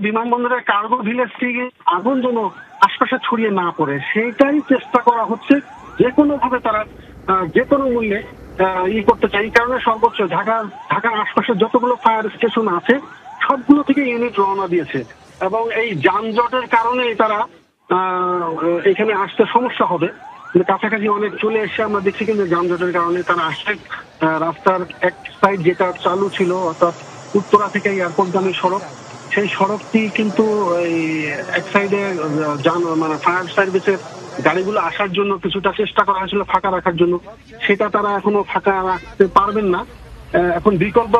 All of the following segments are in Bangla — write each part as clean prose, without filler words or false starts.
বিমানবন্দরের কার্গো ভিলেজ থেকে আগুন যেন আশপাশে ছড়িয়ে না পড়ে, সেইটাই চেষ্টা করা হচ্ছে। যে কোনো ভাবে তারা যে কোনো মূল্যে করতে চাই। এই কারণে সর্বোচ্চ ঢাকার আশপাশে যতগুলো ফায়ার স্টেশন আছে সবগুলো থেকে ইউনিট রওনা দিয়েছে, এবং এই যানজটের কারণে তারা এখানে আসতে সমস্যা হবে। কাছাকাছি অনেক চলে এসে আমরা দেখছি, কিন্তু যানজটের কারণে তারা আসছে। রাস্তার এক সাইড যেটা চালু ছিল, অর্থাৎ উত্তরা থেকে এয়ারপোর্টগামী সড়ক, সেই সড়কটি কিন্তু এই এক সাইডে মানে ফায়ার সার্ভিসের গাড়িগুলো আসার জন্য কিছুটা চেষ্টা করা হয়েছিল ফাঁকা রাখার জন্য, সেটা তারা এখনো ফাঁকা রাখতে পারবেন না। এখন বিকল্প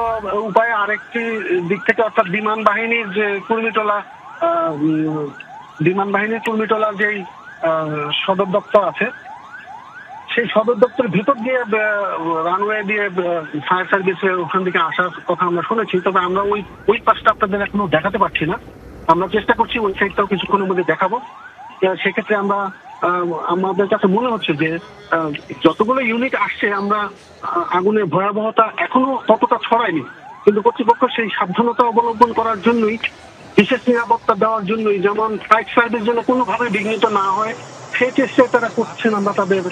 উপায়ে আরেকটি দিক থেকে, অর্থাৎ বিমান বাহিনীর কুর্মিটোলার যেই সদর দপ্তর আছে, সেই সদর দপ্তরের ভিতর দিয়ে রানওয়ে দিয়ে ফায়ার সার্ভিসের ওখান থেকে আসার কথা আমরা শুনেছি। তবে আমরা ওই পাশটা আপনাদের এখনো দেখাতে পারছি না। আমরা চেষ্টা করছি ওই সাইডটাও কিছুক্ষণের মধ্যে দেখাবো। সেক্ষেত্রে আমাদের কাছে মনে হচ্ছে যে যতগুলো ইউনিট আসছে, আমরা আগুনের ভয়াবহতা এখনো ততটা ছড়ায়নি, কিন্তু কর্তৃপক্ষ সেই সাবধানতা অবলম্বন করার জন্যই, বিশেষ নিরাপত্তা দেওয়ার জন্যই, যেমন ফায়ার সার্ভিস যেন কোনোভাবে বিঘ্নিত না হয় সেই চেষ্টায় তারা করছেন, আমরা তাদের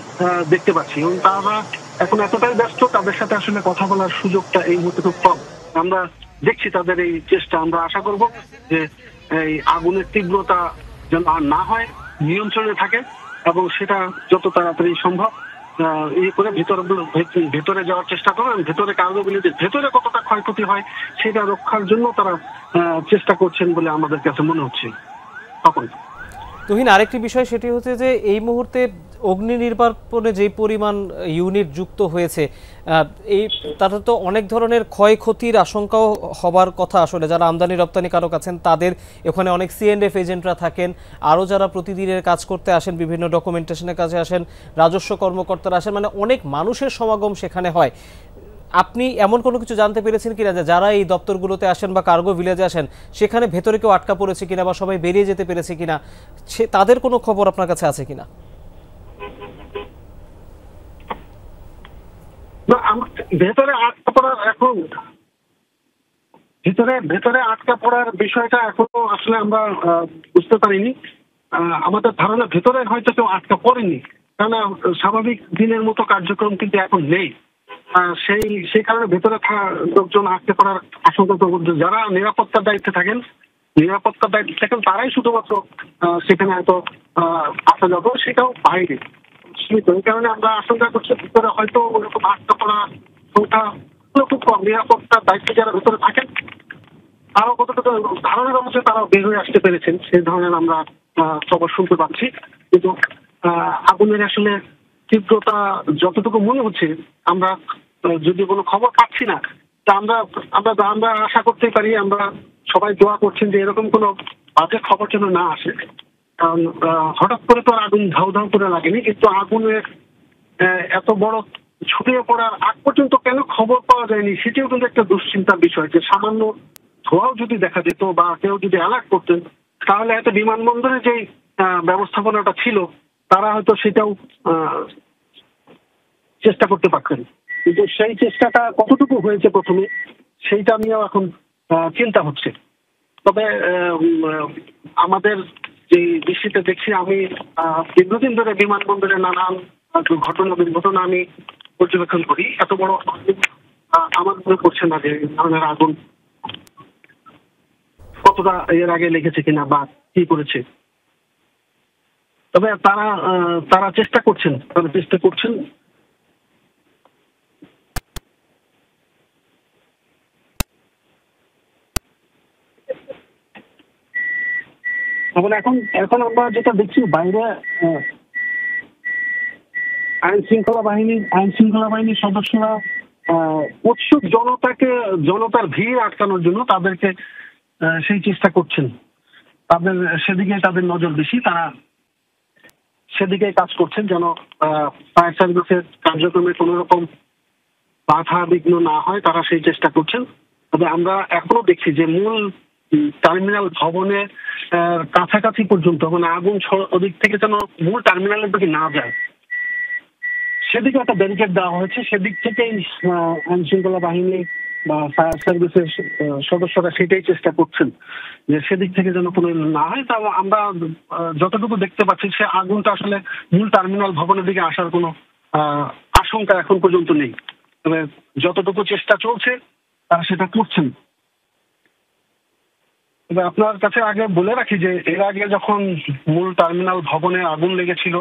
দেখতে পাচ্ছি। এবং তারা এখন এতটাই ব্যস্ত, তাদের সাথে আসলে কথা বলার সুযোগটা এই মুহূর্তে খুব কম। আমরা দেখছি তাদের এই চেষ্টা। আমরা আশা করব যে এই আগুনের তীব্রতা যেন আর না হয়, নিয়ন্ত্রণে থাকে, এবং সেটা যত তাড়াতাড়ি সম্ভব করে ভেতরে যাওয়ার চেষ্টা করে, ভেতরে কার্গোগুলিদের ভেতরে কতটা ক্ষয়ক্ষতি হয় সেটা রক্ষার জন্য তারা চেষ্টা করছেন বলে আমাদের কাছে মনে হচ্ছে। তখন তুহিন, আরেকটি বিষয় সেটি হচ্ছে যে এই মুহূর্তে অগ্নি নির্বাপনে যে পরিমাণ ইউনিট যুক্ত হয়েছে, তাতে তো অনেক ধরনের ক্ষয়ক্ষতির আশঙ্কাও হবার কথা। আসলে যারা আমদানি রপ্তানিকারক আছেন তাদের ওখানে অনেক সিএনএফ এজেন্টরা থাকেন, আরও যারা প্রতিদিনের কাজ করতে আসেন, বিভিন্ন ডকুমেন্টেশনের কাজে আসেন, রাজস্ব কর্মকর্তারা আসেন, মানে অনেক মানুষের সমাগম সেখানে হয়। আপনি এমন কোনো কিছু জানতে পেরেছেন কিনা যে যারা এই দপ্তরগুলোতে আসেন বা কার্গো ভিলেজে আসেন সেখানে ভেতরে কেউ আটকা পড়েছে কিনা বা সবাই বেরিয়ে যেতে পেরেছে কিনা, তাদের কোনো খবর আপনার কাছে আছে কিনা? ভেতরে আটকা পড়ার বিষয়টা এখনো আসলে আমরা বুঝতে পারিনি। আমাদের ধারণা ভেতরে হয়তো কেউ আটকা পড়েনি, কেননা স্বাভাবিক দিনের মতো কার্যক্রম কিন্তু এখন নেই। সেই কারণে ভেতরে লোকজন আটকে পড়ার আশঙ্কা। যারা নিরাপত্তার দায়িত্বে থাকেন তারাই শুধুমাত্র সেখানে হয়তো আসা যাবো, সেটাও বাইরে। এই কারণে আমরা আশঙ্কা করছি ভিতরে হয়তো ওরকম আটকা পড়া সংখ্যা খুব কম। নিরাপত্তার দায়িত্বে যারা ভিতরে থাকেন আরো কতটুকু ধারণার অবস্থায় তারা বের হয়ে আসতে পেরেছেন, সেই ধরনের আমরা খবর শুনতে পাচ্ছি। কিন্তু আগুনের আসলে তীব্রতা যতটুকু মনে হচ্ছে, আমরা যদি কোনো খবর পাচ্ছি না, তা আমরা আশা করতে পারি, আমরা সবাই দোয়া করছেন যে এরকম কোনো বাজে খবর যেন না আসে। কারণ হঠাৎ করে তো আগুন ধাউ ধাউ করে লাগেনি, কিন্তু আগুনের এত বড় ছড়িয়ে পড়ার আগ পর্যন্ত কেন খবর পাওয়া যায়নি সেটিও কিন্তু একটা দুশ্চিন্তার বিষয়। যে সামান্য ধোঁয়াও যদি দেখা যেত বা কেউ যদি অ্যালার্ট করতেন, তাহলে হয়তো বিমানবন্দরে যে ব্যবস্থাপনাটা ছিল তারা হয়তো সেটাও চেষ্টা করতে পারতেন। কিন্তু সেই চেষ্টাটা কতটুকু হয়েছে প্রথমে, সেইটা নিয়েও এখন চিন্তা হচ্ছে। তবে আমাদের যে দৃষ্টিতে দেখছি, আমি দীর্ঘদিন ধরে বিমানবন্দরে নানান দুর্ঘটনা আমি পর্যবেক্ষণ করি। এত বড় আমার মনে করছে না যে ধরনের আগুন কতটা এর আগে লেগেছে কিনা বা কি করেছে। তবে তারা চেষ্টা করছেন। এখন আমরা যেটা দেখছি, বাইরে আইন শৃঙ্খলা বাহিনীর সদস্যরা উৎসুক জনতার ভিড় আটকানোর জন্য তাদেরকে সেই চেষ্টা করছেন। তাদের নজর বেশি, তারা সেদিকে কাজ করছেন যেন ফায়ার সার্ভিসের কার্যক্রমে কোন রকম বাধা বিঘ্ন না হয়, তারা সেই চেষ্টা করছেন। তবে আমরা এখনো দেখছি যে মূল টার্মিনাল ভবনের কাছাকাছি পর্যন্ত, মানে আগুন ওদিক থেকে যেন মূল টার্মিনালের দিকে না যায় সেদিকে একটা ব্যারিকেড দেওয়া হয়েছে। সেদিক থেকেই আইন শৃঙ্খলা বাহিনী বা ফায়ার সার্ভিসের সদস্যরা সেটাই চেষ্টা করছেন যে সেদিক থেকে যেন কোনো না হয়। তা আমরা যতটুকু দেখতে পাচ্ছি সে আগুনটা আসলে মূল টার্মিনাল ভবনের দিকে আসার কোনো আশঙ্কা এখন পর্যন্ত নেই। তবে যতটুকু চেষ্টা চলছে তারা সেটা করছেন। তবে আপনার কাছে আগে বলে রাখি যে এর আগে যখন মূল টার্মিনাল ভবনে আগুন লেগেছিল,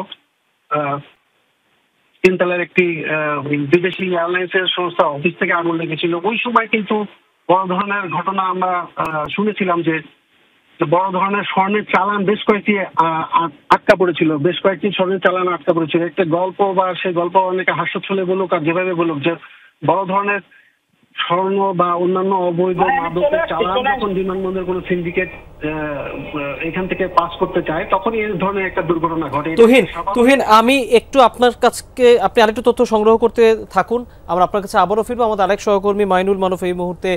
তিনতলার একটি বিদেশি এয়ারলাইন্সের সংস্থা অফিস থেকে আগুন লেগেছিল, ওই সময় কিন্তু বড় ধরনের ঘটনা আমরা শুনেছিলাম যে বড় ধরনের স্বর্ণের চালান বেশ কয়েকটি আটকা পড়েছিল, বেশ কয়েকটি স্বর্ণের চালান আটকা পড়েছিল। একটা গল্প বা সেই গল্প অনেকে হাস্যচ্ছলে বলুক আর যেভাবে বলুক যে বড় ধরনের স্বর্ণ বা অন্যান্য অবৈধ মাদকের চালান যখন বিমানবন্দরের কোনো সিন্ডিকেট এখান থেকে পাস করতে চায় তখনই এই ধরনের একটা দুর্ঘটনা ঘটে। তুহিন, আমি একটু আপনার কাছে আপনি আরেকটু তথ্য সংগ্রহ করতে থাকুন, আমরা আপনার কাছে আবারও ফিরবো। আমাদের আরেক সহকর্মী মাইনুল মানফ এই মুহূর্তে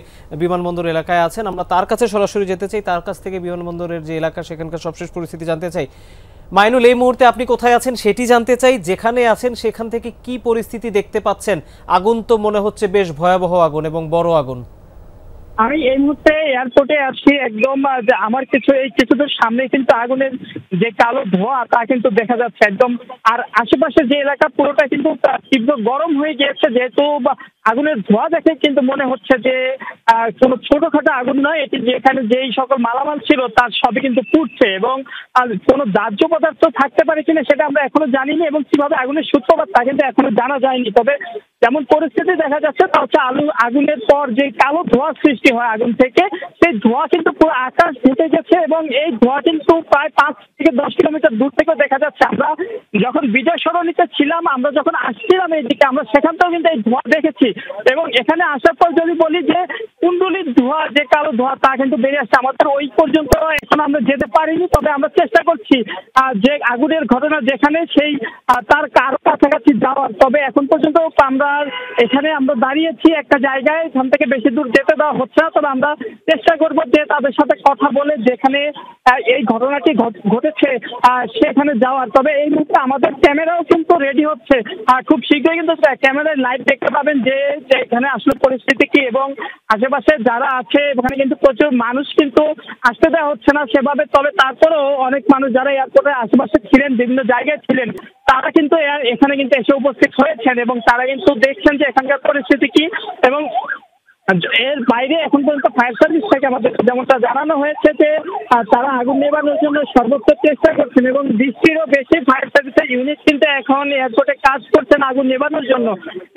বিমানবন্দর এলাকায় আছেন, আমরা তার কাছে সরাসরি যেতে চাই, তার কাছ থেকে বিমানবন্দরের যে এলাকা সেখানকার সবশেষ পরিস্থিতি জানতে চাই। মাইনুল, এই মুহূর্তে আপনি কোথায় আছেন সেটি জানতে চাই, যেখানে আছেন সেখান থেকে কি পরিস্থিতি দেখতে পাচ্ছেন? আগুন তো মনে হচ্ছে বেশ ভয়াবহ আগুন এবং বড় আগুন। আমি এই মুহূর্তে এয়ারপোর্টে আছি, একদম আমার কিছুদের সামনে কিন্তু আগুনের যে কালো ধোঁয়া তা কিন্তু দেখা যাচ্ছে একদম। আর আশেপাশে যে এলাকা পুরোটা কিন্তু তীব্র গরম হয়ে গিয়েছে, যেহেতু আগুনের ধোঁয়া দেখে কিন্তু মনে হচ্ছে যে কোনো ছোটখাটো আগুন নয়, এটি যেখানে যেই সকল মালামাল ছিল তার সবই কিন্তু পুড়ছে এবং কোনো দাহ্য পদার্থ থাকতে পারে কিনা সেটা আমরা এখনো জানিনি এবং কিভাবে আগুনের সূত্রপাত তা কিন্তু এখনো জানা যায়নি। তবে যেমন পরিস্থিতি দেখা যাচ্ছে তা হচ্ছে আগুনের পর যে কালো ধোঁয়া সৃষ্টি হয় আগুন থেকে, সেই ধোঁয়া কিন্তু পুরো আকাশ ঢেকে গেছে এবং এই ধোঁয়া কিন্তু প্রায় 5 থেকে 10 কিলোমিটার দূর থেকে দেখা যাচ্ছে। আমরা যখন বিজয় সরণিতে ছিলাম, আমরা যখন আসছিলাম এইদিকে, আমরা সেখান থেকেও কিন্তু এই ধোঁয়া দেখেছি এবং এখানে আসার পর যদি বলি যে কুণ্ডুলির ধোঁয়া, যে কালো ধোঁয়া তা কিন্তু বেরিয়ে আসছে। আমাদের ওই পর্যন্ত এখন আমরা যেতে পারিনি, তবে আমরা চেষ্টা করছি যে আগুনের ঘটনা যেখানে সেই তার কারো কাছাকাছি যাওয়ার। তবে এখন পর্যন্ত আমরা এখানে দাঁড়িয়েছি একটা জায়গায়, এখান থেকে বেশি দূর যেতে দেওয়া হচ্ছে না। তবে আমরা চেষ্টা করবো যে তাদের সাথে কথা বলে যেখানে এই ঘটনাটি ঘটেছে সেখানে যাওয়ার। তবে এই মুহূর্তে আমাদের ক্যামেরাও কিন্তু রেডি হচ্ছে, খুব শীঘ্রই কিন্তু ক্যামেরায় লাইভ দেখতে পাবেন যে এখানে আসলে পরিস্থিতি কি এবং আশেপাশে যারা আছে এখানে কিন্তু প্রচুর মানুষ কিন্তু আসতে দেওয়া হচ্ছে না সেভাবে। তবে তারপরেও অনেক মানুষ যারা এয়ারপোর্টের আশেপাশে ছিলেন, বিভিন্ন জায়গায় ছিলেন, তারা কিন্তু এখানে কিন্তু এসে উপস্থিত হয়েছেন এবং তারা কিন্তু দেখছেন যে এখানকার পরিস্থিতি কি। এবং এর বাইরে এখন পর্যন্ত ফায়ার সার্ভিস থেকে আমাদের যেমনটা জানানো হয়েছে যে তারা আগুন নেভানোর জন্য সর্বোচ্চ চেষ্টা করছেন এবং 20টিরও বেশি ফায়ার সার্ভিসের ইউনিট কিন্তু এখন এয়ারপোর্টে কাজ করছেন আগুন নেভানোর জন্য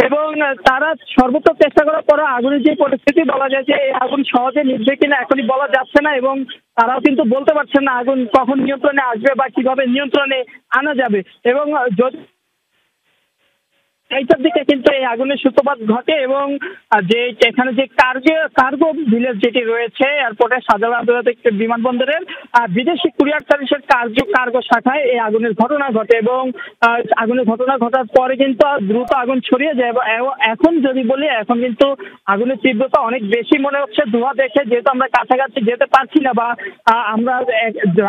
এবং তারা সর্বোচ্চ চেষ্টা করার পরে আগুনের যে পরিস্থিতি বলা যায় যে এই আগুন সহজে নিভবে কিনা এখনই বলা যাচ্ছে না এবং তারাও কিন্তু বলতে পারছেন না আগুন কখন নিয়ন্ত্রণে আসবে বা কিভাবে নিয়ন্ত্রণে আনা যাবে। এবং যদি এইটার দিকে কিন্তু এই আগুনের সূত্রপাত ঘটে এবং যে এখানে যে কার্গো ভিলেজ যেটি রয়েছে এয়ারপোর্টের শাহজালাল আন্তর্জাতিক বিমানবন্দরের বিদেশি কুরিয়ার সার্ভিসের কার্গো শাখায় এই আগুনের ঘটনা ঘটে এবং আগুনের ঘটনা ঘটার পরে কিন্তু দ্রুত আগুন ছড়িয়ে যায়। এখন যদি বলি, এখন কিন্তু আগুনের তীব্রতা অনেক বেশি মনে হচ্ছে ধোঁয়া দেখে, যেহেতু আমরা কাছাকাছি যেতে পারছি না বা আমরা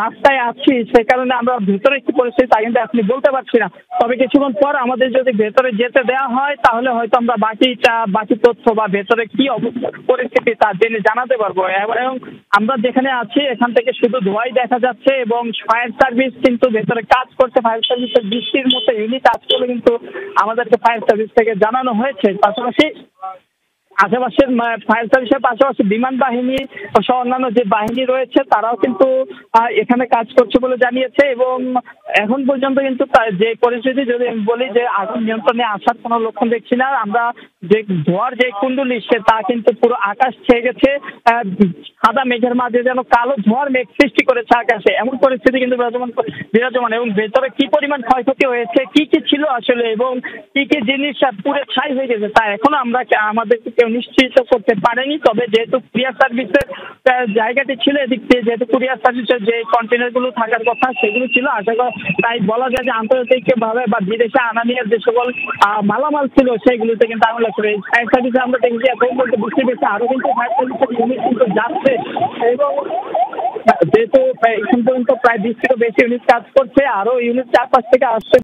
রাস্তায় আছি, সে কারণে আমরা ভেতরে কি পরিস্থিতি তা কিন্তু আপনি বলতে পারছি না। তবে কিছুক্ষণ পর আমাদের যদি ভেতরে যেতে দেওয়া হয় তাহলে হয়তো আমরা বাকি তথ্য বা ভেতরে কি অবস্থা পরিস্থিতি তা জেনে জানাতে পারবো। এবং আমরা যেখানে আছি এখান থেকে শুধু ধোঁয়াই দেখা যাচ্ছে এবং ফায়ার সার্ভিস কিন্তু ভেতরে কাজ করছে। ফায়ার সার্ভিসের 20টির মতো ইউনিট কাজ করে কিন্তু আমাদেরকে ফায়ার সার্ভিস থেকে জানানো হয়েছে। পাশাপাশি আশেপাশের ফায়ার সার্ভিসের পাশাপাশি বিমান বাহিনী সহ অন্যান্য যে বাহিনী রয়েছে তারাও কিন্তু এখানে কাজ করছে বলে জানিয়েছে এবং এখন পর্যন্ত কিন্তু যে পরিস্থিতি যদি আমি বলি যে আগুন নিয়ন্ত্রণে আসার কোনো লক্ষণ দেখছি না। আমরা যে ধোঁয়ার যে কুণ্ডলী তা কিন্তু পুরো আকাশ ছেয়ে গেছে, সাদা মেঘের মাঝে যেন কালো ধোঁয়ার মেঘ সৃষ্টি করেছে আকাশে, এমন পরিস্থিতি কিন্তু বিরাজমান। এবং ভেতরে কি পরিমাণ ক্ষয়ক্ষতি হয়েছে, কি কি ছিল আসলে এবং কি কি জিনিস পুরো ছাই হয়ে গেছে তা এখনো আমাদেরকে কেউ নিশ্চিত করতে পারেনি। তবে যেহেতু কুরিয়ার সার্ভিসের জায়গাটি ছিল এদিক দিয়ে, যেহেতু কুরিয়ার সার্ভিসের যে কন্টেনার গুলো থাকার কথা সেগুলো ছিল, আশা করি তাই বলা যায় যে আন্তর্জাতিক ভাবে বা বিদেশে আনা নিয়ে যে সকল মালামাল ছিল সেইগুলোতে কিন্তু আগুন লাগছে। ফায়ার সার্ভিসে আমরা দেখছি এখন বলতে বুঝতে পেরেছি আরো কিন্তু ফায়ার সার্ভিসের ইউনিট কিন্তু যাচ্ছে এবং যেহেতু এখন পর্যন্ত প্রায় 20 থেকে বেশি ইউনিট কাজ করছে, আরো ইউনিট 4-5 থেকে আসছে।